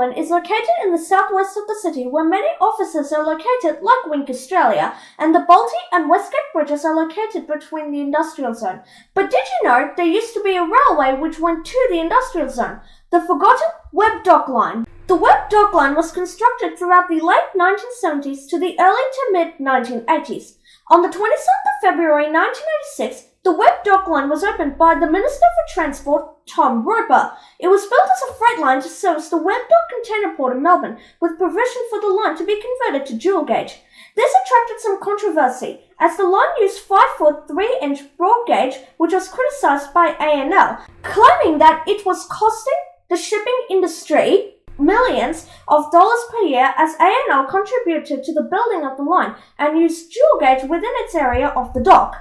Melbourne is located in the southwest of the city, where many offices are located like Wink Australia, and the Balti and Westgate Bridges are located between the industrial zone. But did you know there used to be a railway which went to the industrial zone? The forgotten Webb Dock Line. The Webb Dock Line was constructed throughout the late 1970s to the early to mid-1980s. On the 27th of February 1986, the Webb Dock Line was opened by the Minister for Transport, Tom Roper. It was built as a freight line to service the Webb Dock Container Port in Melbourne, with provision for the line to be converted to dual gauge. This attracted some controversy, as the line used 5-foot 3-inch broad gauge, which was criticised by ANL, claiming that it was costing the shipping industry millions of dollars per year, as ANL contributed to the building of the line and used dual gauge within its area of the dock.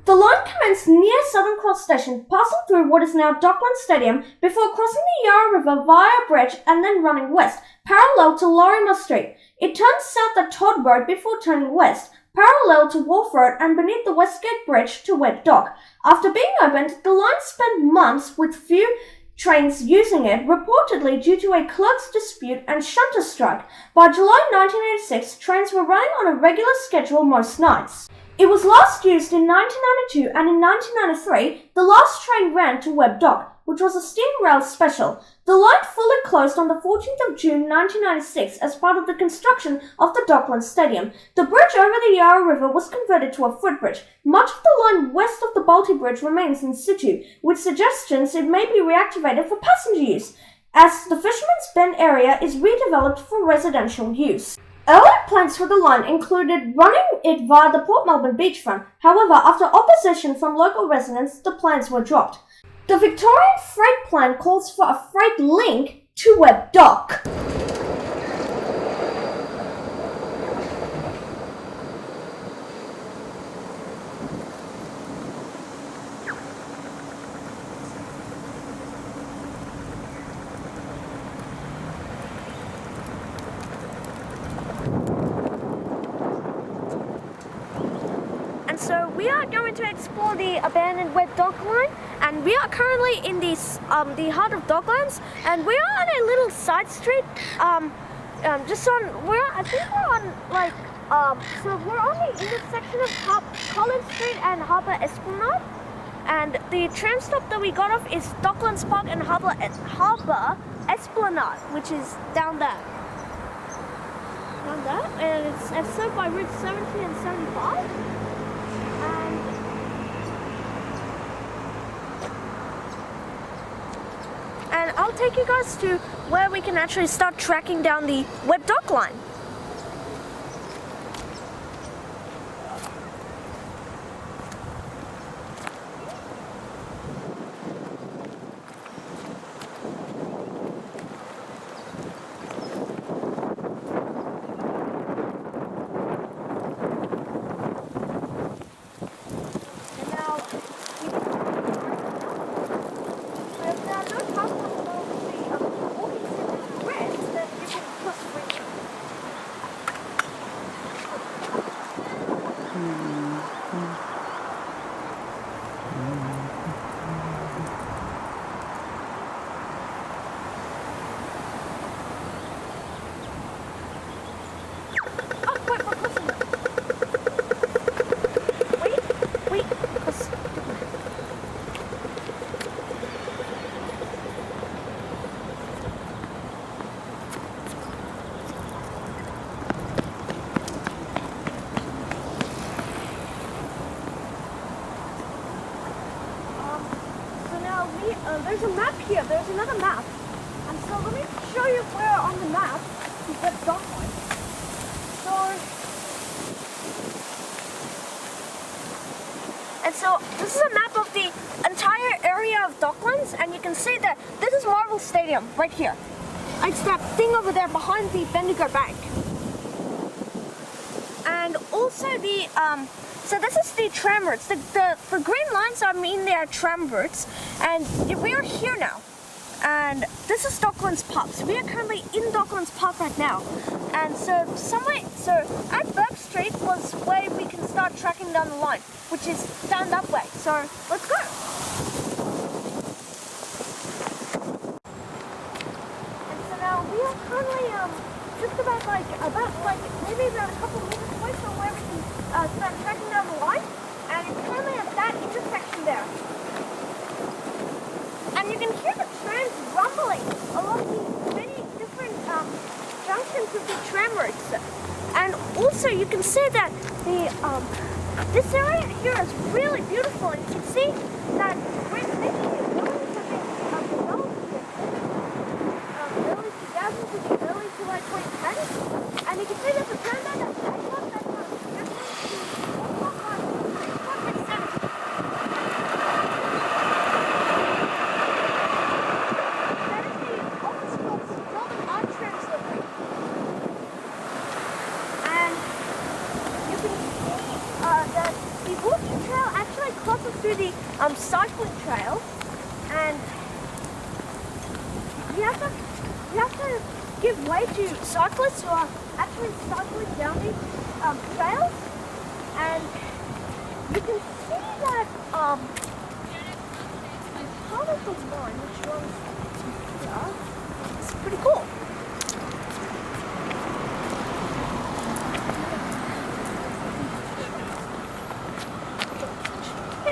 The line commenced near Southern Cross Station, passing through what is now Docklands Stadium, before crossing the Yarra River via a bridge and then running west, parallel to Lorimer Street. It turns south at Todd Road before turning west, parallel to Wharf Road and beneath the Westgate Bridge to Webb Dock. After being opened, the line spent months with few trains using it, reportedly due to a clerk's dispute and shunter strike. By July 1986, trains were running on a regular schedule most nights. It was last used in 1992, and in 1993, the last train ran to Webb Dock, which was a steam rail special. The line fully closed on the 14th of June 1996 as part of the construction of the Docklands Stadium. The bridge over the Yarra River was converted to a footbridge. Much of the line west of the Balti Bridge remains in situ, with suggestions it may be reactivated for passenger use, as the Fisherman's Bend area is redeveloped for residential use. Earlier plans for the line included running it via the Port Melbourne beachfront. However, after opposition from local residents, the plans were dropped. The Victorian Freight Plan calls for a freight link to Webb Dock. And so we are going to explore the abandoned Webb Dock Line, and we are currently in the heart of Docklands, and we are on a little side street. So we're on the intersection of Collins Street and Harbour Esplanade, and the tram stop that we got off is Docklands Park and Harbour Esplanade, which is down there. And it's served by Route 70 and 75. And I'll take you guys to where we can actually start tracking down the Webb Dock Line. There's a map here. There's another map. And so let me show you where on the map is Webb Dock Line. So this is a map of the entire area of Docklands, and you can see that this is Marvel Stadium right here. It's that thing over there behind the Bendigo Bank. And also so this is the tram routes. The green lines they are tram routes, and we are here now. And this is Docklands Park. So we are currently in Docklands Park right now. And so at Burke Street was where we can start tracking down the line, which is down that way. So let's go. And so now we are currently just about maybe about a couple of meters away from where we can start tracking down the line, and it's currently at that intersection there. And you can hear the trams rumbling along the many different junctions of the tram routes. And also you can see that this area here is really beautiful, and you can see that we're making it buildings have been developed here early 2000s to the early to like 2010s, and you can see there's a tram there that's taken up that's through the cycling trail, and you have to give way to cyclists who are actually cycling down these trails, and you can see that part of the line which runs here. It's pretty cool.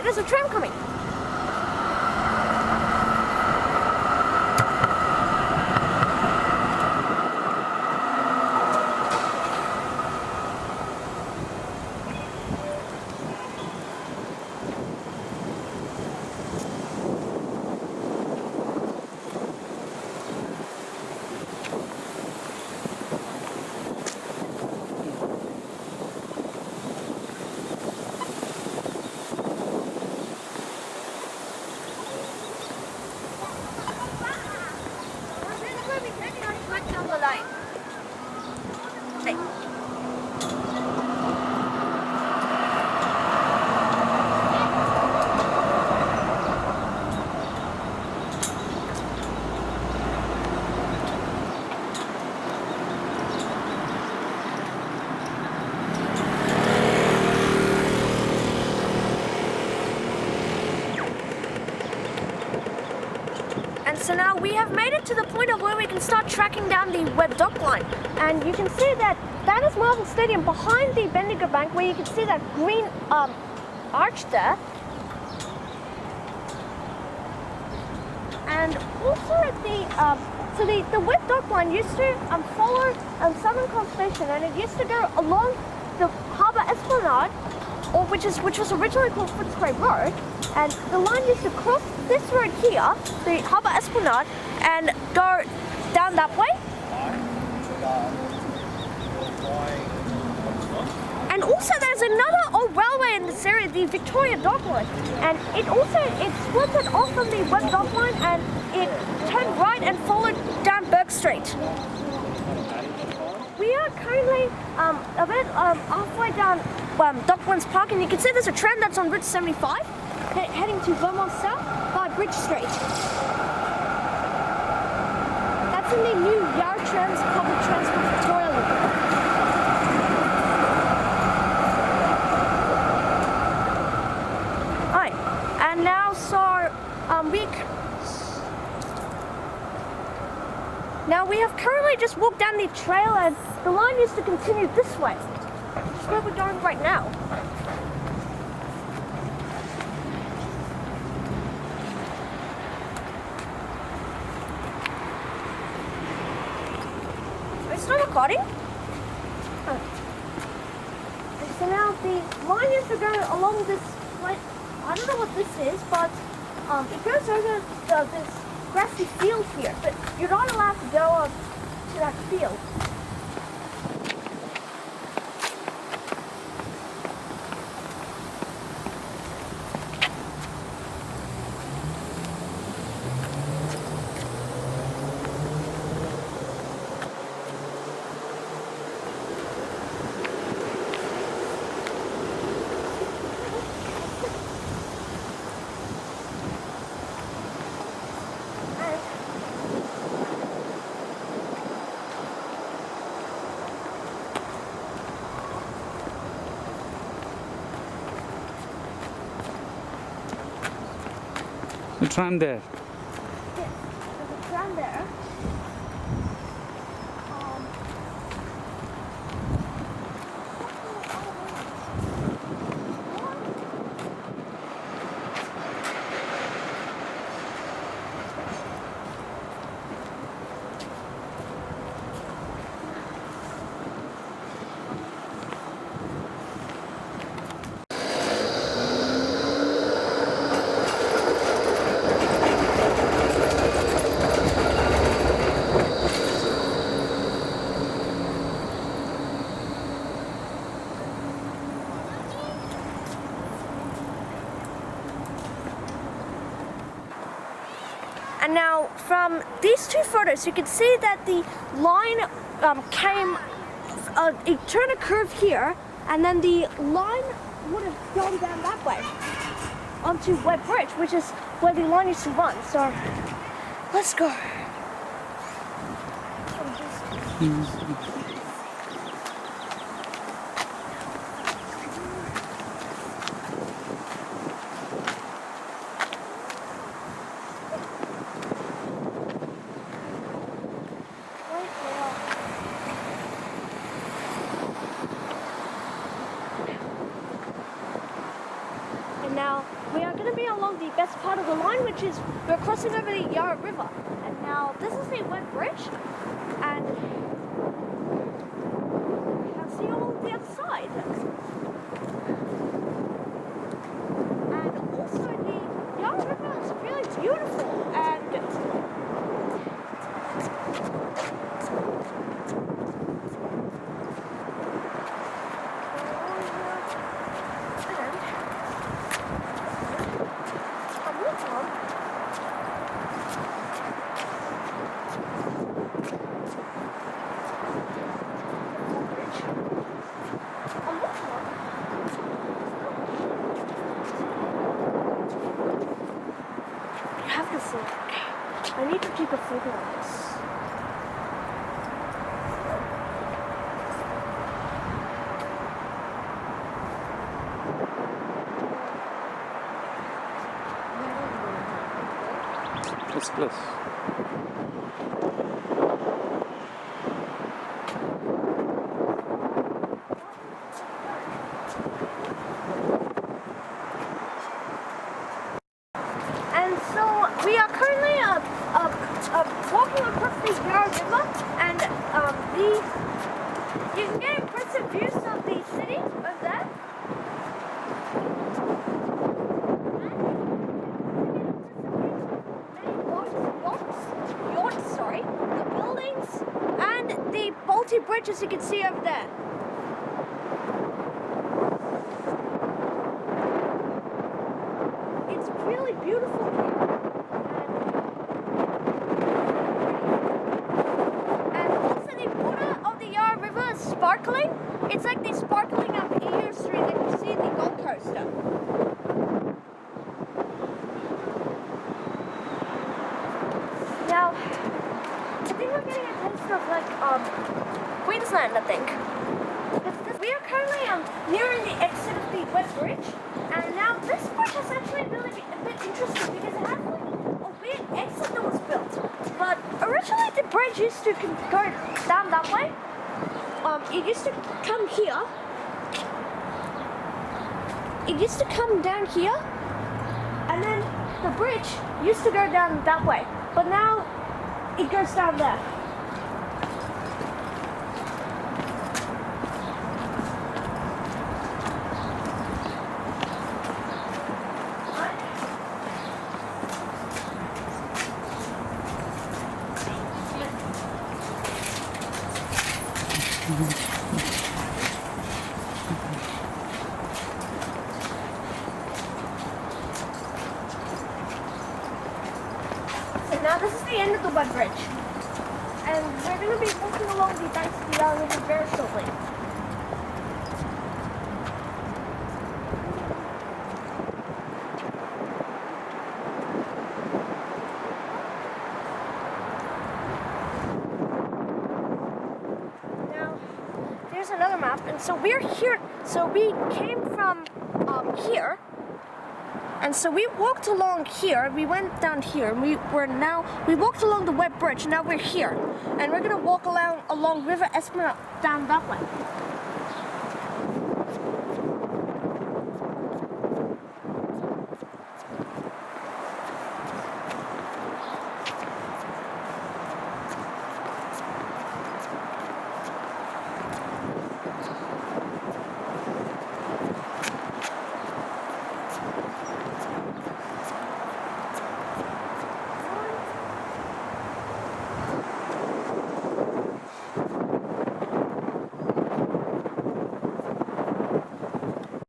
There's a tram coming. So now we have made it to the point of where we can start tracking down the Webb Dock Line, and you can see that is Marvel Stadium behind the Bendigo Bank, where you can see that green arch there. And also at the Webb Dock Line used to follow Southern Cross Station, and it used to go along the Harbour Esplanade, which was originally called Footscray Road, and the line used to cross this road here, the Harbour Esplanade, and go down that way. And also there's another old railway in this area, the Victoria Dock Line, and it splitted off from the Webb Dock Line, and it turned right and followed down Burke Street. We are currently about halfway down Docklands Park, and you can see there's a tram that's on Route 75 heading to Vermont South by Bridge Street. That's in the new Yarra Trams Public Transport Victoria Line. Alright, and now Now we have currently just walked down the trail, and the line used to continue this way, which is where we're going right now. Are you still recording? Oh. So now the line used to go along this, I don't know what this is, but it goes over this grassy field here, but you're not allowed to go to that field. The tram there. Yes, there's a tram there. And now from these two photos, you can see that the line it turned a curve here, and then the line would have gone down that way onto Webb Bridge, which is where the line used to run. So let's go. Now we are going to be along the best part of the line, which is we're crossing over the Yarra River. And now this is the Webb Bridge, and you can see all the other side. And also the Yarra River is really beautiful, and I need to take a photo of this. It's close. And so we are currently walking across the Yarra River, and you can get impressive views of the city over there. The buildings and the Balti Bridge, as you can see over there. It's really beautiful here. And also the water of the Yarra River is sparkling. It's like the sparkling of industry that you see in the Gold Coast. Now, I think we're getting a taste of like Queensland, I think. We are currently nearing the exit of the Webb Bridge, and now this bridge is actually really a bit interesting because it has like a weird exit that was built. But originally the bridge used to go down that way. It used to come here. It used to come down here, and then the bridge used to go down that way. But now it goes down there. So now this is the end of the Webb Bridge, and we're going to be walking along the banks of the Yarra River very shortly. Now, there's another map, and so we're here. So we came from here. And so we walked along here, we went down here, and we walked along the Webb Bridge, now we're here. And we're going to walk along River Esplanade down that way.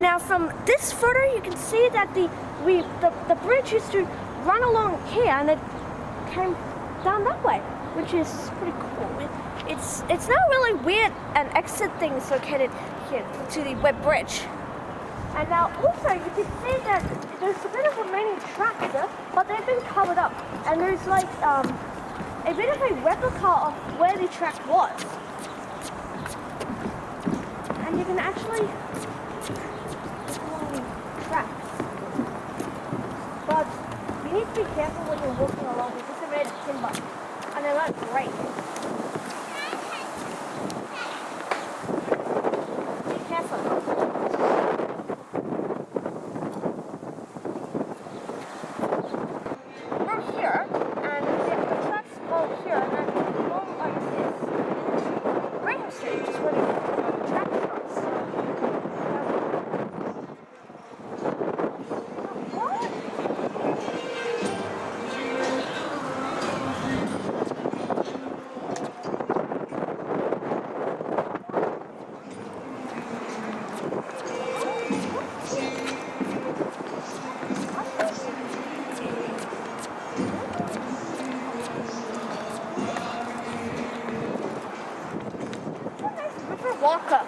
Now from this photo you can see that the bridge used to run along here, and it came down that way, which is pretty cool. It's now really weird an exit thing is located here to the Webb Bridge. And now also you can see that there's a bit of remaining tracks there, but they've been covered up. And there's like a bit of a replica of where the track was. And you can actually see the tracks. But you need to be careful when you're walking along because they're made of timber. And they're not great. Be careful. We're here, and the tracks go here, and then go like this. Graham Street, which is where the track starts. What? Walker.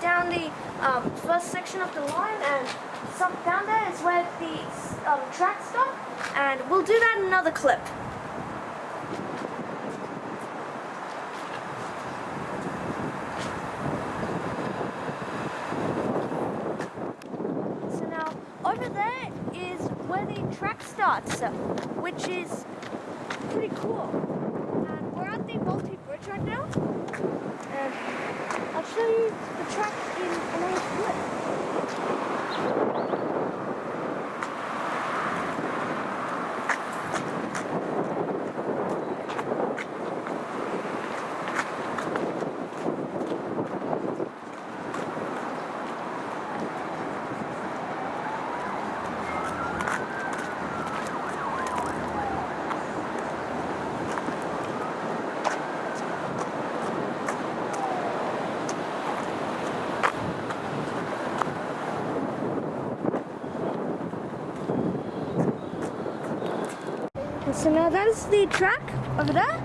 Down the first section of the line, and some down there is where the track stop, and we'll do that in another clip. So now over there is where the track starts, which is pretty cool. And we're at the Westgate Bridge right now. And I'll show you the track in another clip. So now that is the track over there.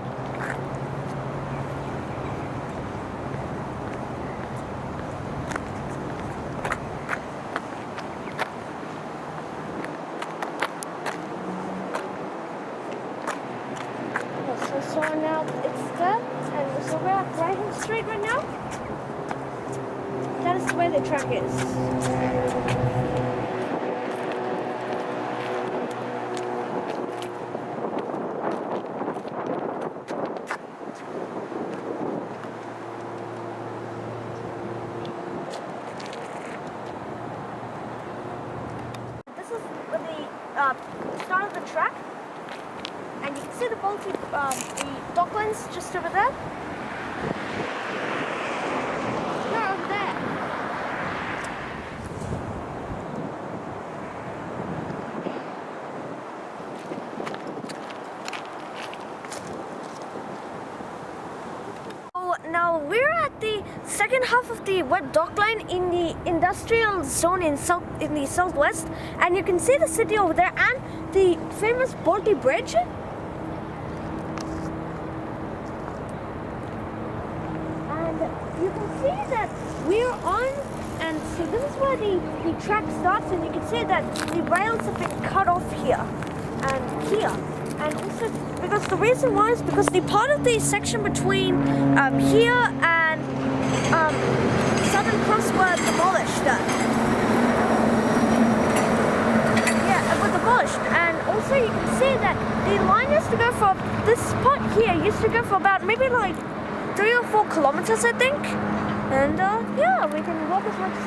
So now it's there, and so we're at Graham Street right now. That is where the track is. Start of the track, and you can see the Docklands just over there. They're over there. So now we're at the second half of the Webb Dock Line in the industrial zone in the southwest, and you can see the city over there and the famous Westgate Bridge. And you can see that we're on, and so this is where the track starts, and you can see that the rails have been cut off here and here. And also, because the reason why is because the part of the section between here and Southern Cross were demolished. also you can see that the line used to go from this spot here used to go for about maybe like 3 or 4 kilometers, I think. And yeah, we can walk as much as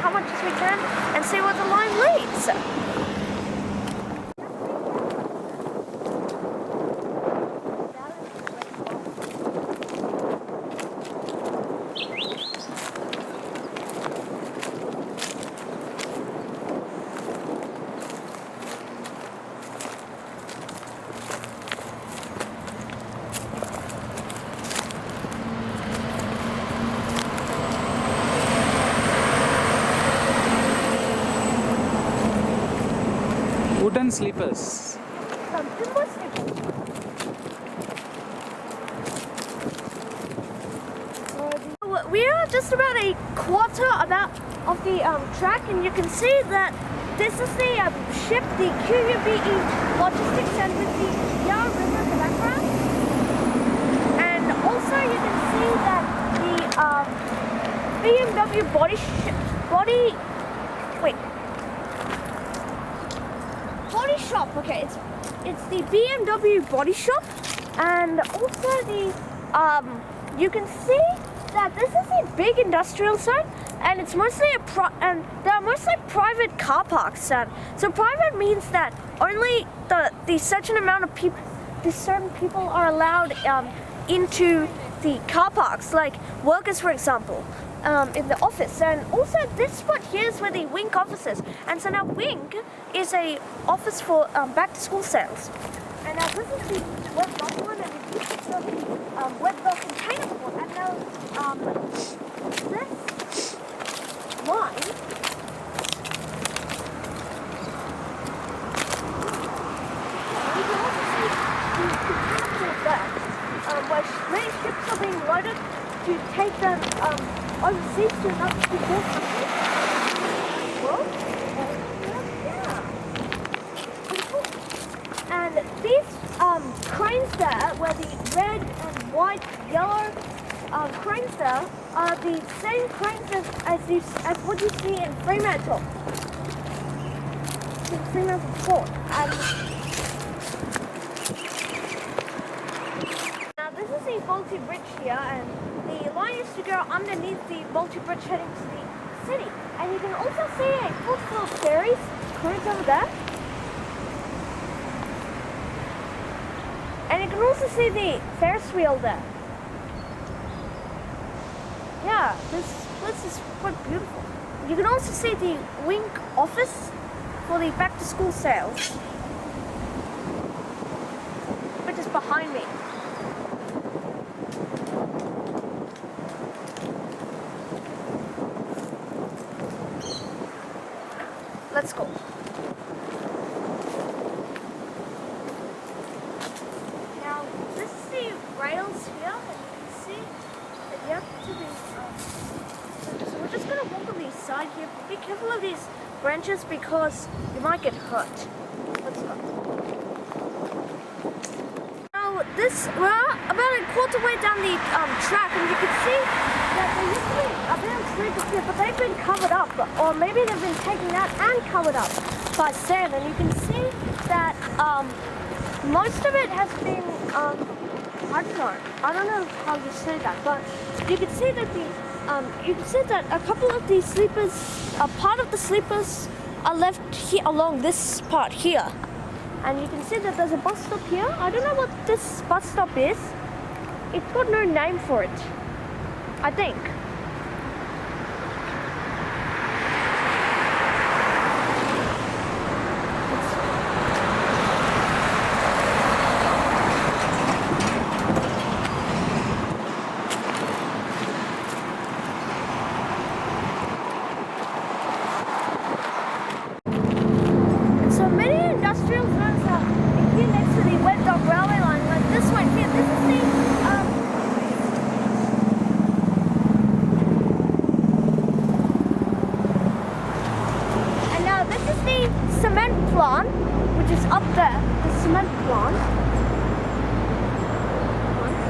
how much as we can and see where the line leads. Wooden sleepers. We are just about a quarter of the track, and you can see that this is the ship, the QUBE Logistics, and with the Yarra River in the background. And also you can see that the BMW body shop. Okay, it's the BMW body shop, and also the you can see that this is a big industrial zone, and it's mostly and there are mostly private car parks. So private means that only the certain amount of people, certain people are allowed into the car parks, like workers, for example. In the office. And also this spot here is where the Wink office is. And so now Wink is a office for back to school sales. And now this is the Webb Dock one, and it used to be the Webb Dock container port. And now this line you can also see the container port there, where many ships are being loaded to take them overseas to another country. Well, yeah. And these cranes there, where the red and white, yellow cranes there, are the same cranes as what you see in Fremantle. In Fremantle Port. Now this is the Balti Bridge here, and the line used to go underneath the Balti Bridge heading to the city. And you can also see a full of ferries cruise over there. And you can also see the Ferris wheel there. Yeah, this place is quite beautiful. You can also see the Wink office for the back to school sales, which is behind me. Let's go. Now, this is the rails here, and you can see that you have to be. So we're just going to walk on the side here. Be careful of these branches because you might get hurt. Let's go. Now, we're about a quarter way down the track, and you can see that there used to be a bit of sleepers here, but they've been covered up, or maybe they've been taken out and covered up by sand. And you can see that most of it has been, I don't know how you say that, but you can see that a couple of these sleepers, part of the sleepers are left here along this part here. And you can see that there's a bus stop here. I don't know what this bus stop is. It's got no name for it, I think. So many industrial zones are here next to the Webb Dock Railway Line, like this one here. This is the and now this is the cement plant, which is up there. The cement plant.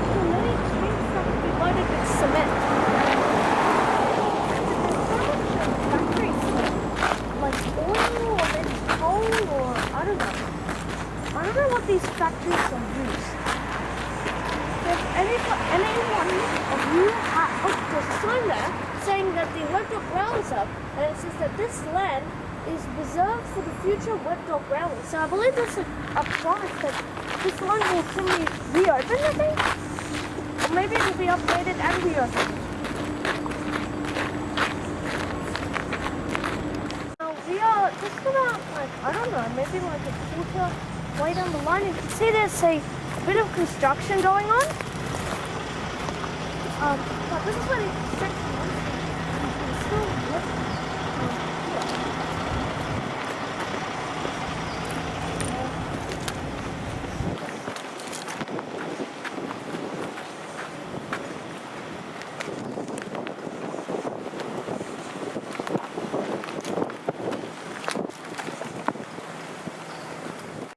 So many trains have to be loaded with cement. There's so much factories, like oil or maybe coal or I don't know. factories are used. If anyone of you there's a sign there saying that the Webb Dock Railway is up, and it says that this land is reserved for the future Webb Dock Railway. So I believe there's a promise that this line will soon be reopened, I think. Or maybe it will be updated and reopened. Now we are just about I don't know, maybe like a quarter way down the line. You can see there's a bit of construction going on. But this is where the construction is. You can still look here.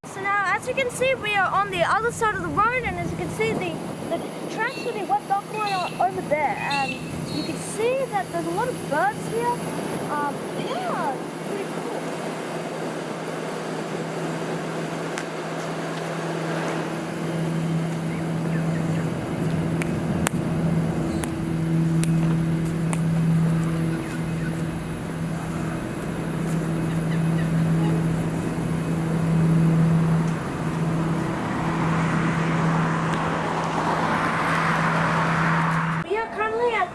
So now, as you can see, we are on the other side of the road, and as you can see, the tracks for the Webb Dock Line are over there, and you can see that there's a lot of birds here. Yeah, it's pretty cool.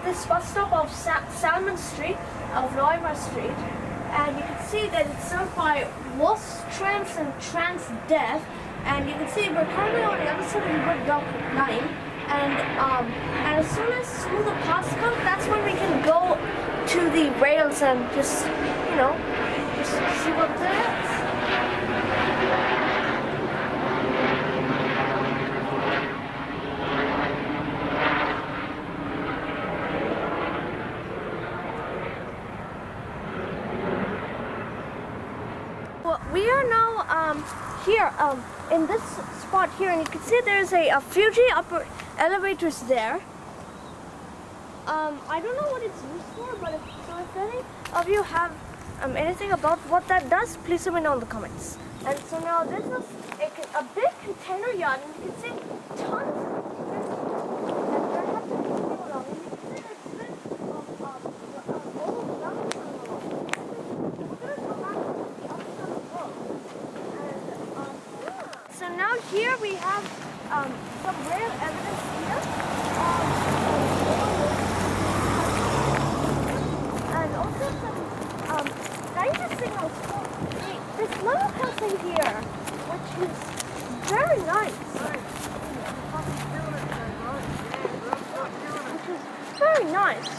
This bus stop of Salmon Street, of Loimer Street, and you can see that it's served by WAS Trams and Transdev, and you can see we're currently on the other side of the Webb Dock Line, and as soon as smoother paths come, that's when we can go to the rails and just see what there is. Well, we are now here in this spot here, and you can see there's a Fuji upper elevators there. I don't know what it's used for, but if any of you have anything about what that does, please let me know in the comments. And so now this is a big container yard, and you can see tons of So now here we have some rail evidence here, and also some danger signals for this level crossing here, which is very nice. Which is very nice.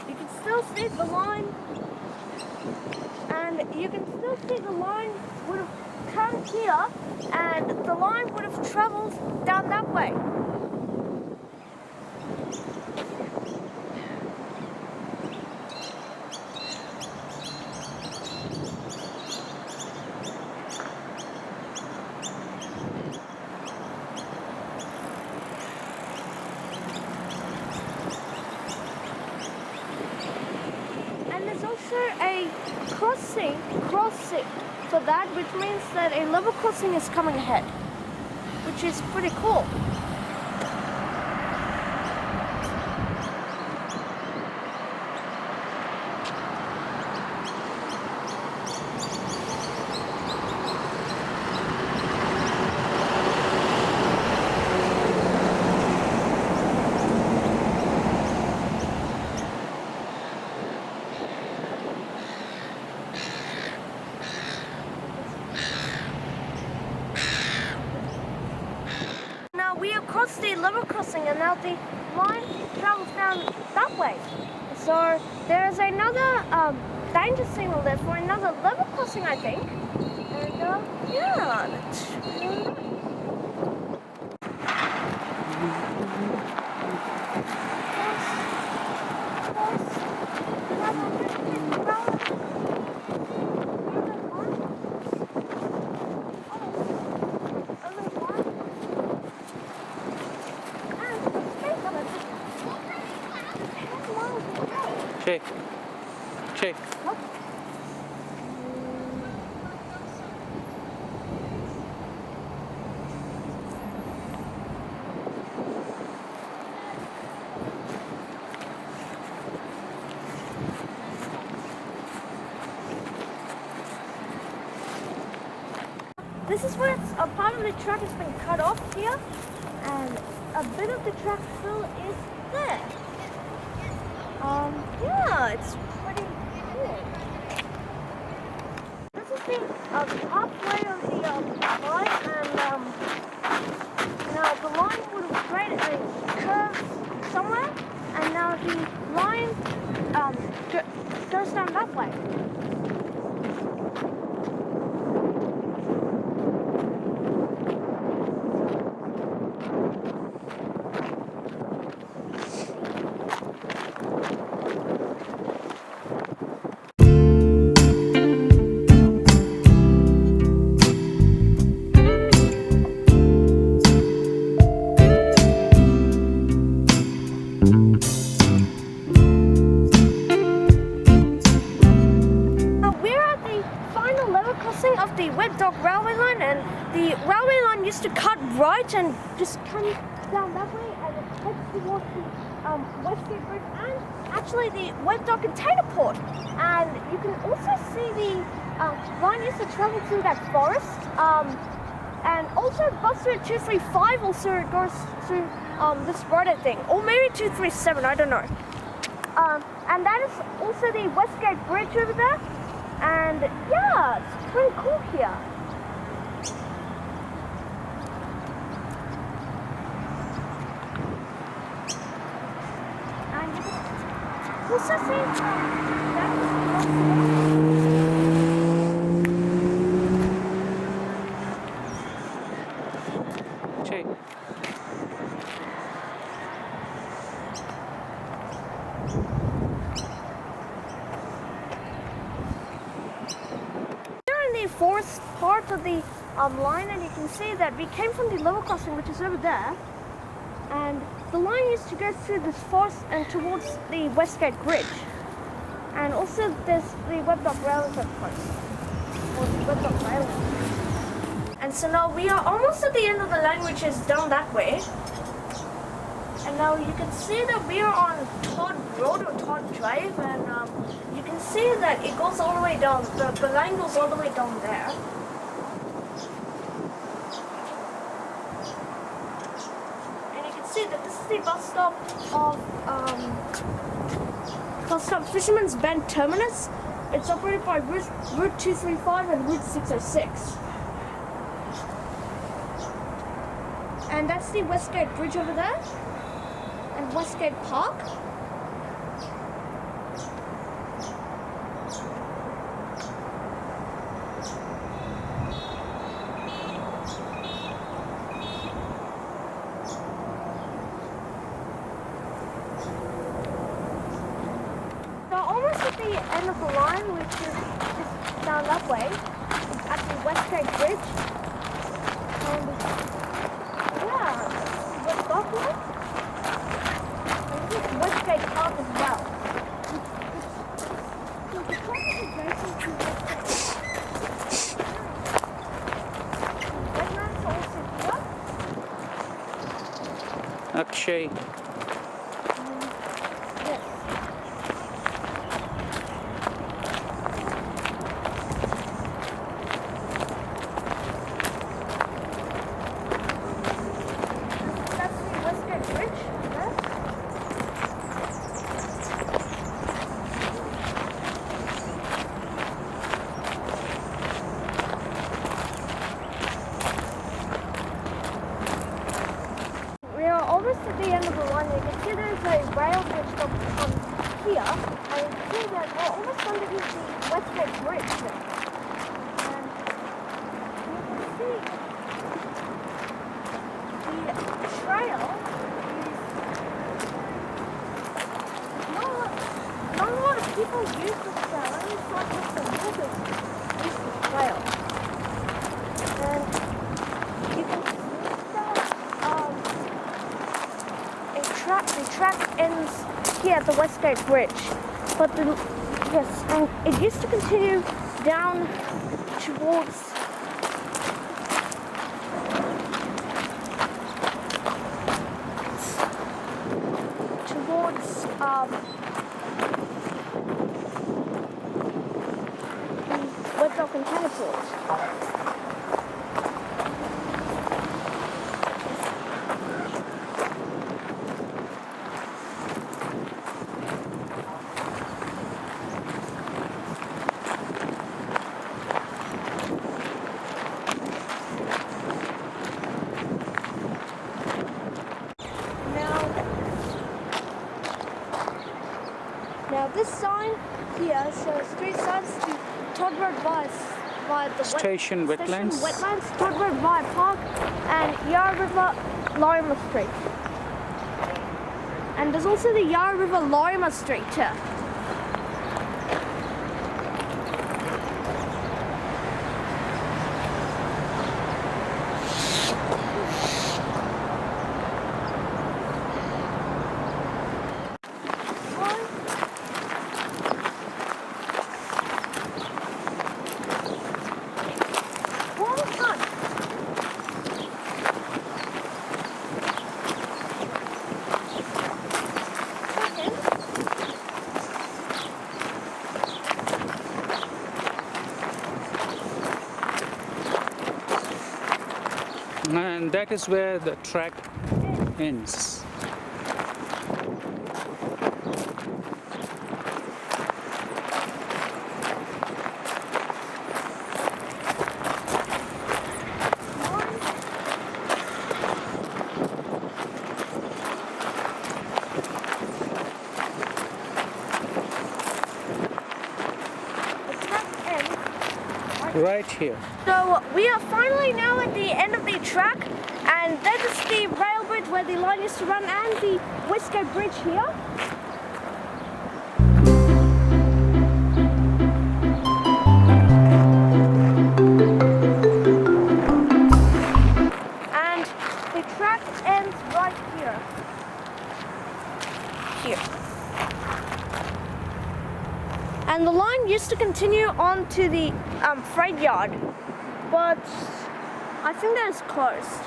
You can still see the line, and you can still see the line would have come here, and the line would have traveled down that way. A crossing for that, which means that a level crossing is coming ahead, which is pretty cool. We across the level crossing, and now the line travels down that way. So there's another danger signal there for another level crossing, I think. And yeah, that's really nice. this is where a part of the track has been cut off here, and a bit of the track still is there. Yeah, it's pretty cool. This is the halfway of the line, and now the line would have created a curve somewhere, and now the line goes down that way. Of the Webb Dock Railway Line, and the railway line used to cut right and just come down that way, and it heads towards the Westgate Bridge and actually the Webb Dock Container Port. And you can also see the line used to travel through that forest, and also bus route 235 also goes through this road, I think, or maybe 237, I don't know. And that is also the Westgate Bridge over there. And yeah, it's pretty cool here. And you can also see Check. forest part of the line, and you can see that we came from the level crossing, which is over there, and the line used to go through this forest and towards the Westgate Bridge, and also there's the Webb Dock Railway Post, or the Webb Dock Railway. And so now we are almost at the end of the line, which is down that way. And now you can see that we are on Todd Road or Todd Drive, and you can see that it goes all the way down, the line goes all the way down there. And you can see that this is the bus stop Fisherman's Bend Terminus. It's operated by Route 235 and Route 606. And that's the Westgate Bridge over there. And Westgate Park. So almost at the end of the line, which is just down that way, at the Westgate Bridge. And yeah, Webb Dock Railway. Westgate Park as well. So the park is adjacent to Westgate. Wetlands are also here. Akshay. Yes. That's the Westgate Bridge there. Almost at the end of the line, you can see there's a rail bridge from here, and you can see that we're almost underneath the Westgate Bridge there. And you can see the trail is not a lot of people use this trail, only cyclists and walkers use this trail. And you can see the track ends here at the Westgate Bridge, but and it used to continue down towards the Webb Dock Container Port. three sides to Todd Road via the Station Wetlands. Todd Road via Park, and Yarra River Lorimer Street. And there's also the Yarra River Lorimer Street too. And that is where the track ends. Right here. So we are finally now at the end of the track, and that is the rail bridge where the line used to run, and the Westgate Bridge here. And the track ends right here. And the line used to continue on to the freight yard, but I think that is closed.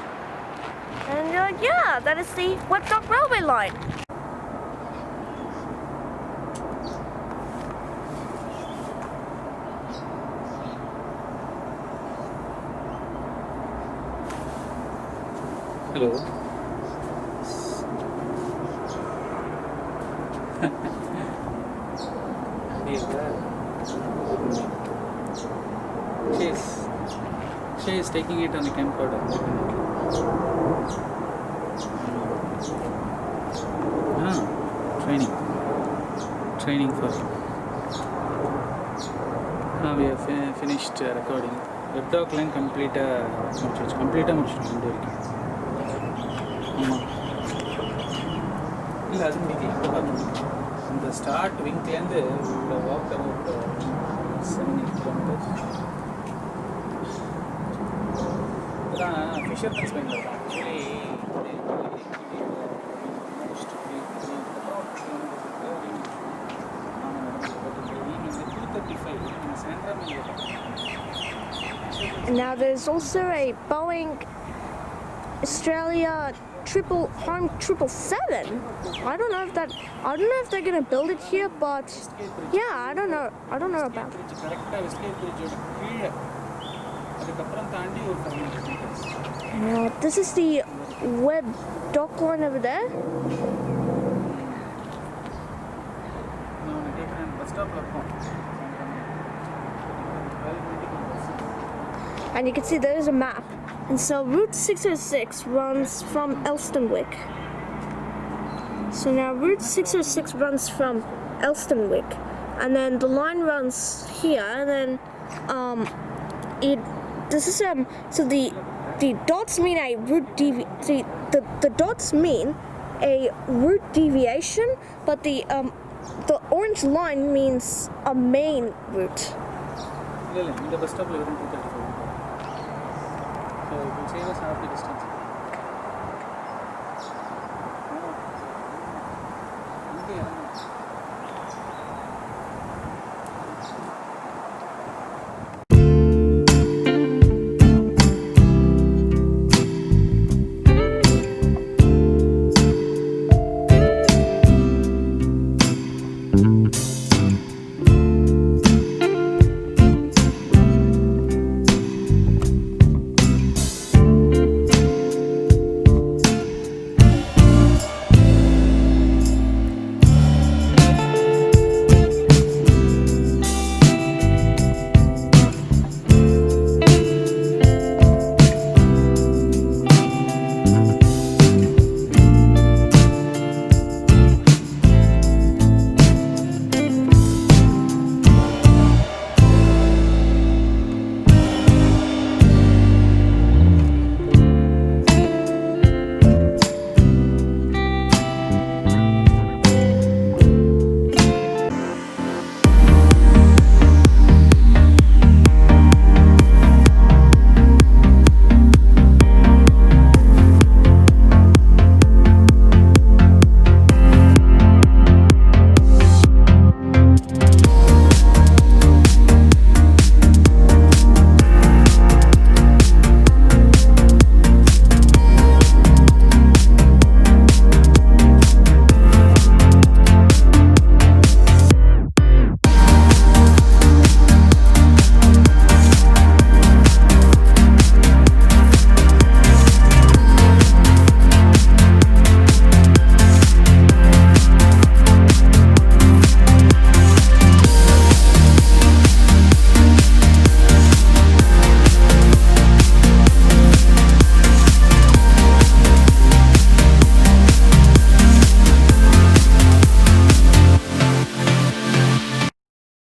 And you're like, yeah, that is the Webb Dock Railway Line. Hello. She is taking it on the camcorder. Training for him. Now we have finished recording. Webb Dock Line complete முடிச்சிட்டோம் ஆமாம் இல்லை அது முடிக்கல இந்த start விங்க்லேருந்து walk about 7-8 kilometers. Fisherman's Bend actually And now there's also a Boeing Australia Home 777. I don't know if they're gonna build it here, but yeah, I don't know about it. Now this is the Webb Dock Line over there. And you can see there is a map. And so Route 606 runs from Elstonwick. So now Route 606 runs from Elstonwick, and then the line runs here, and then so the dots mean a route the dots mean a route deviation, but the orange line means a main route. The bus stop 235. So it will save us half the distance.